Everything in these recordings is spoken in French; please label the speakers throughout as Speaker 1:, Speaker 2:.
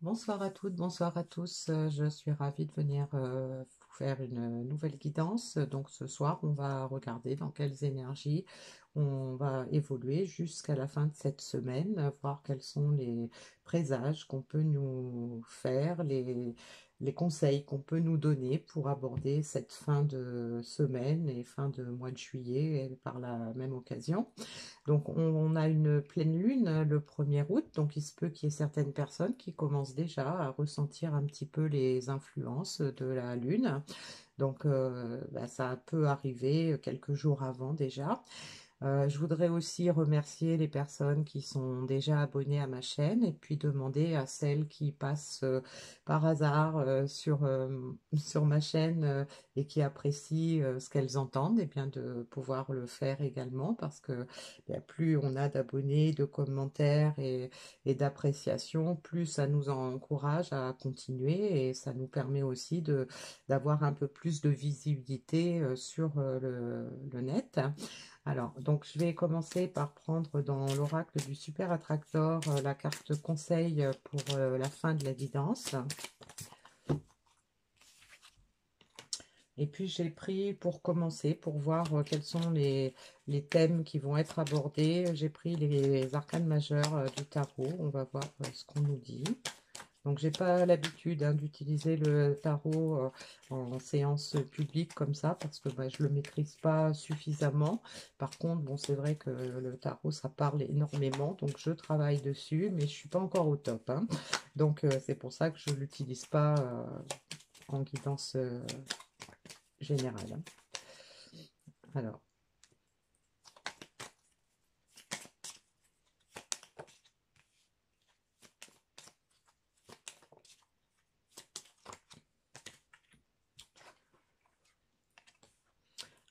Speaker 1: Bonsoir à toutes, bonsoir à tous. Je suis ravie de venir vous faire une nouvelle guidance. Donc ce soir, on va regarder dans quelles énergies on va évoluer jusqu'à la fin de cette semaine, voir quels sont les présages qu'on peut nous faire, les conseils qu'on peut nous donner pour aborder cette fin de semaine et fin de mois de juillet et par la même occasion. Donc on a une pleine lune le 1er août, donc il se peut qu'il y ait certaines personnes qui commencent déjà à ressentir un petit peu les influences de la lune. Donc ça peut arriver quelques jours avant déjà. Je voudrais aussi remercier les personnes qui sont déjà abonnées à ma chaîne et puis demander à celles qui passent par hasard sur ma chaîne et qui apprécient ce qu'elles entendent, et bien de pouvoir le faire également parce que plus on a d'abonnés, de commentaires et d'appréciations, plus ça nous encourage à continuer et ça nous permet aussi d'avoir un peu plus de visibilité sur le net. Alors, donc je vais commencer par prendre dans l'oracle du Super Attractor la carte conseil pour la fin de la guidance. Et puis j'ai pris pour commencer, pour voir quels sont les thèmes qui vont être abordés. J'ai pris les arcanes majeures du tarot. On va voir ce qu'on nous dit. Donc, j'ai pas l'habitude d'utiliser le tarot en séance publique comme ça parce que je le maîtrise pas suffisamment. Par contre, bon, c'est vrai que le tarot, ça parle énormément, donc je travaille dessus, mais je suis pas encore au top, hein. Donc, c'est pour ça que je l'utilise pas en guidance générale, hein. Alors,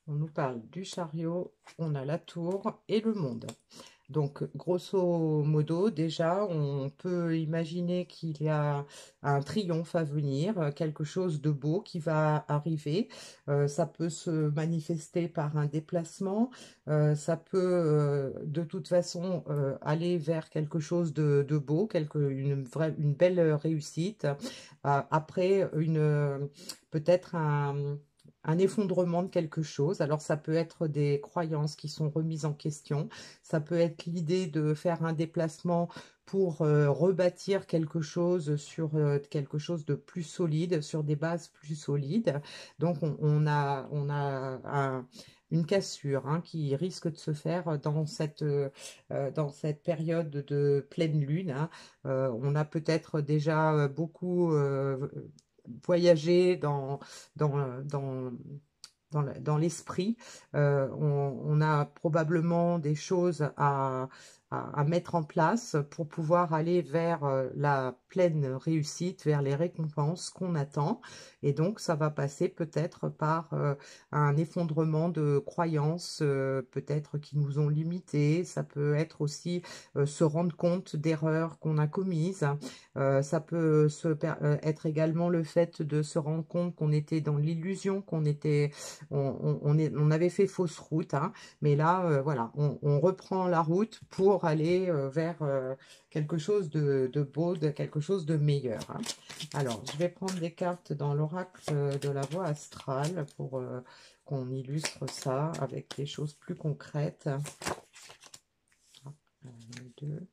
Speaker 1: on nous parle du chariot, on a la tour et le monde. Donc, grosso modo, déjà, on peut imaginer qu'il y a un triomphe à venir, quelque chose de beau qui va arriver. Ça peut se manifester par un déplacement, ça peut de toute façon aller vers quelque chose de beau, une belle réussite. Après, peut-être un effondrement de quelque chose. Alors, ça peut être des croyances qui sont remises en question. Ça peut être l'idée de faire un déplacement pour rebâtir quelque chose sur quelque chose de plus solide, sur des bases plus solides. Donc, on a une cassure, hein, qui risque de se faire dans cette période de pleine lune, hein. On a peut-être déjà beaucoup voyagé dans, dans l'esprit. On a probablement des choses à mettre en place pour pouvoir aller vers la pleine réussite, vers les récompenses qu'on attend. Et donc, ça va passer peut-être par un effondrement de croyances, peut-être qui nous ont limités. Ça peut être aussi se rendre compte d'erreurs qu'on a commises. Ça peut être également le fait de se rendre compte qu'on était dans l'illusion, on avait fait fausse route, hein, mais là, voilà, on reprend la route pour aller vers quelque chose de beau, de quelque chose de meilleur, hein. Alors, je vais prendre des cartes dans l'oracle de la voie astrale pour qu'on illustre ça avec des choses plus concrètes. Un, deux.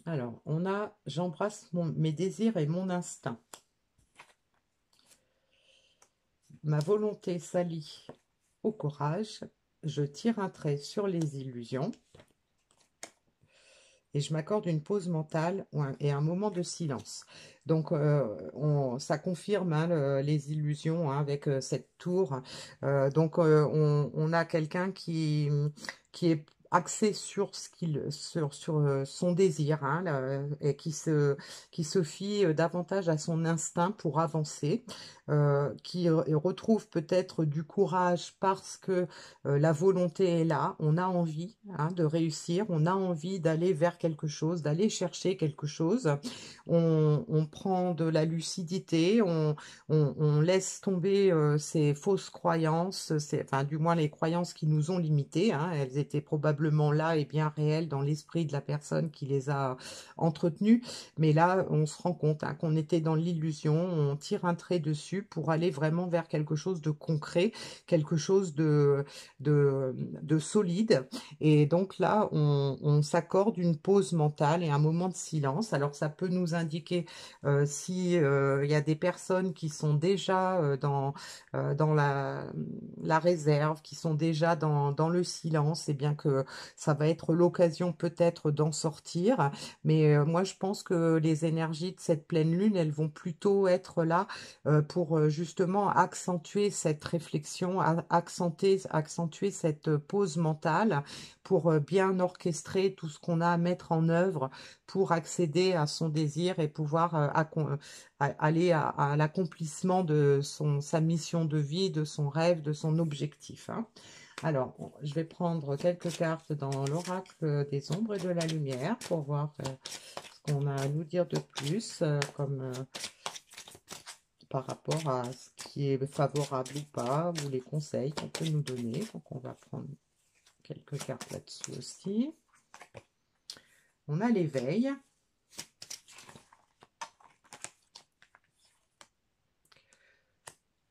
Speaker 1: Alors, on a « J'embrasse mes désirs et mon instinct. Ma volonté s'allie au courage. Je tire un trait sur les illusions. Et je m'accorde une pause mentale et un moment de silence. » Donc, ça confirme, hein, les illusions, hein, avec cette tour. Donc, on a quelqu'un qui est axé sur son désir, hein, et qui se fie davantage à son instinct pour avancer, qui retrouve peut-être du courage parce que la volonté est là, on a envie, hein, de réussir, on a envie d'aller vers quelque chose, d'aller chercher quelque chose. On prend de la lucidité, on laisse tomber ces fausses croyances, enfin du moins les croyances qui nous ont limités, hein, elles étaient probablement probablement là et bien réelles dans l'esprit de la personne qui les a entretenues. Mais là, on se rend compte hein, qu'on était dans l'illusion, on tire un trait dessus pour aller vraiment vers quelque chose de concret, quelque chose de solide. Et donc là, on s'accorde une pause mentale et un moment de silence. Alors ça peut nous indiquer si il y a des personnes qui sont déjà dans la réserve, qui sont déjà dans le silence, et bien que ça va être l'occasion peut-être d'en sortir. Mais moi, je pense que les énergies de cette pleine lune, elles vont plutôt être là pour justement accentuer cette réflexion, accentuer cette pause mentale pour bien orchestrer tout ce qu'on a à mettre en œuvre pour accéder à son désir et pouvoir aller à l'accomplissement de sa mission de vie, de son rêve, de son objectif. Hein. Alors, je vais prendre quelques cartes dans l'oracle des ombres et de la lumière pour voir ce qu'on a à nous dire de plus, par rapport à ce qui est favorable ou pas, ou les conseils qu'on peut nous donner. Donc, on va prendre quelques cartes là-dessus aussi. On a l'éveil.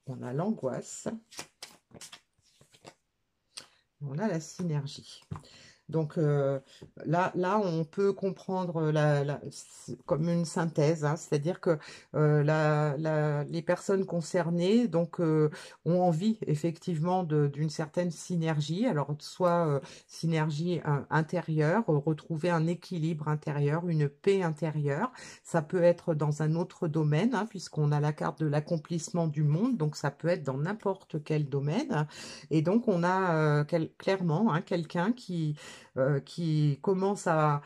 Speaker 1: On a l'angoisse. On a la synergie. Donc là, on peut comprendre comme une synthèse, hein, c'est-à-dire que les personnes concernées donc, ont envie effectivement d'une certaine synergie, alors soit synergie intérieure, retrouver un équilibre intérieur, une paix intérieure. Ça peut être dans un autre domaine, hein, puisqu'on a la carte de l'accomplissement du monde, donc ça peut être dans n'importe quel domaine. Et donc on a clairement hein, quelqu'un qui commence à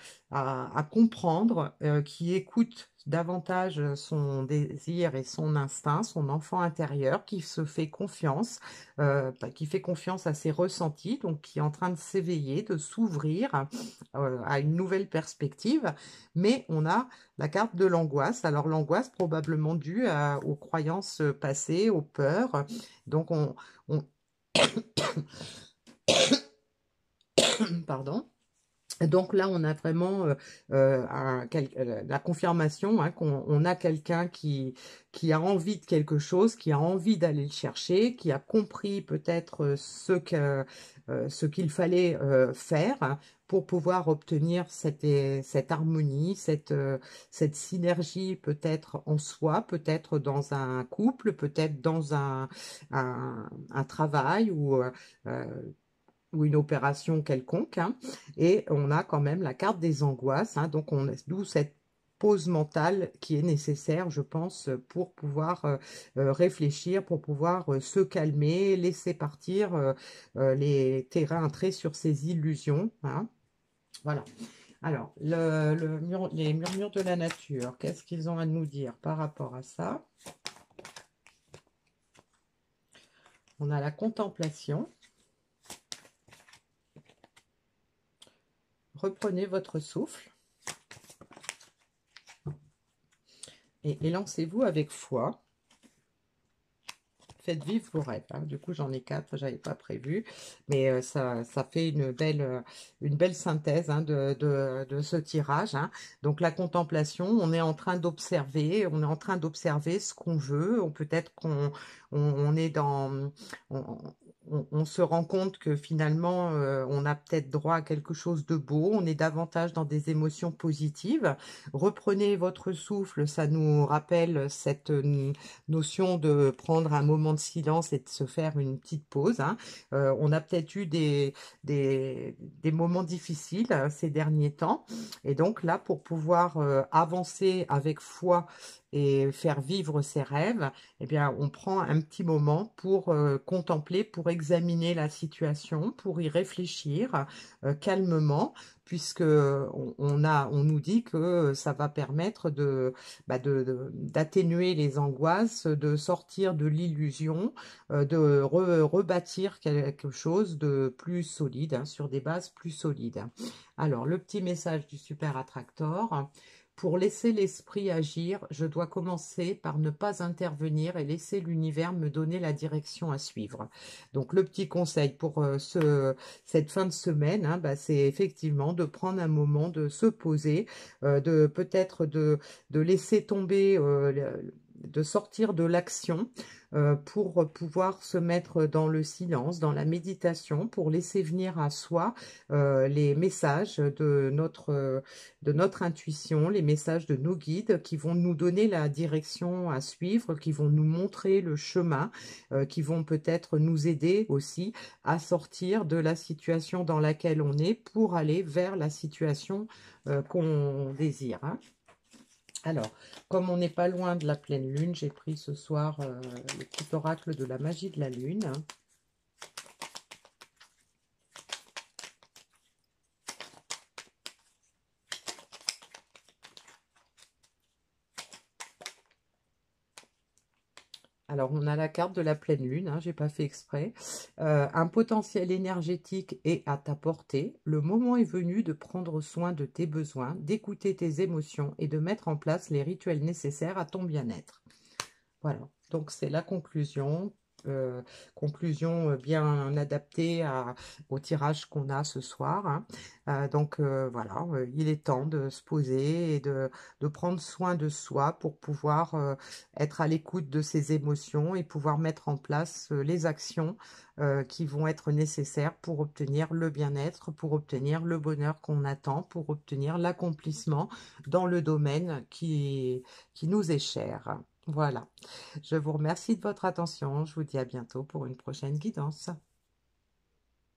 Speaker 1: comprendre, qui écoute davantage son désir et son instinct, son enfant intérieur, qui se fait confiance, qui fait confiance à ses ressentis, donc qui est en train de s'éveiller, de s'ouvrir à une nouvelle perspective. Mais on a la carte de l'angoisse. Alors l'angoisse probablement due aux croyances passées, aux peurs. Donc on pardon. Donc là, on a vraiment la confirmation hein, qu'on a quelqu'un qui a envie de quelque chose, qui a envie d'aller le chercher, qui a compris peut-être ce qu'il fallait faire hein, pour pouvoir obtenir cette harmonie, cette synergie peut-être en soi, peut-être dans un couple, peut-être dans un travail ou une opération quelconque, hein, et on a quand même la carte des angoisses, hein, donc d'où cette pause mentale qui est nécessaire, je pense, pour pouvoir réfléchir, pour pouvoir se calmer, laisser partir les terrains entrés sur ces illusions. Hein. Voilà. Alors, les murmures de la nature, qu'est-ce qu'ils ont à nous dire par rapport à ça? On a la contemplation. Reprenez votre souffle et lancez-vous avec foi. Faites vivre vos rêves. Hein. Du coup, j'en ai 4, j'avais pas prévu, mais ça fait une belle synthèse hein, de ce tirage. Hein. Donc la contemplation, on est en train d'observer, ce qu'on veut. Peut-être qu'on est dans, on se rend compte que finalement, on a peut-être droit à quelque chose de beau. On est davantage dans des émotions positives. Reprenez votre souffle, ça nous rappelle cette notion de prendre un moment de silence et de se faire une petite pause. Hein. On a peut-être eu des moments difficiles ces derniers temps. Et donc là, pour pouvoir avancer avec foi et faire vivre ses rêves, eh bien, on prend un petit moment pour contempler, pour examiner la situation, pour y réfléchir calmement, puisque on nous dit que ça va permettre d'atténuer les angoisses, de sortir de l'illusion, de rebâtir quelque chose de plus solide, hein, sur des bases plus solides. Alors, le petit message du super attractor. Pour laisser l'esprit agir, je dois commencer par ne pas intervenir et laisser l'univers me donner la direction à suivre. Donc le petit conseil pour cette fin de semaine, hein, bah, c'est effectivement de prendre un moment, de se poser, de peut-être de laisser tomber, de sortir de l'action pour pouvoir se mettre dans le silence, dans la méditation, pour laisser venir à soi les messages de notre intuition, les messages de nos guides qui vont nous donner la direction à suivre, qui vont nous montrer le chemin, qui vont peut-être nous aider aussi à sortir de la situation dans laquelle on est pour aller vers la situation qu'on désire, hein. Alors, comme on n'est pas loin de la pleine lune, j'ai pris ce soir le petit oracle de la magie de la lune. Alors, on a la carte de la pleine lune, hein, j'ai pas fait exprès. Un potentiel énergétique est à ta portée. Le moment est venu de prendre soin de tes besoins, d'écouter tes émotions et de mettre en place les rituels nécessaires à ton bien-être. Voilà, donc c'est la conclusion. Conclusion bien adaptée au tirage qu'on a ce soir, hein. Donc voilà, il est temps de se poser et de prendre soin de soi pour pouvoir être à l'écoute de ses émotions et pouvoir mettre en place les actions qui vont être nécessaires pour obtenir le bien-être, pour obtenir le bonheur qu'on attend, pour obtenir l'accomplissement dans le domaine qui nous est cher. Voilà. Je vous remercie de votre attention. Je vous dis à bientôt pour une prochaine guidance.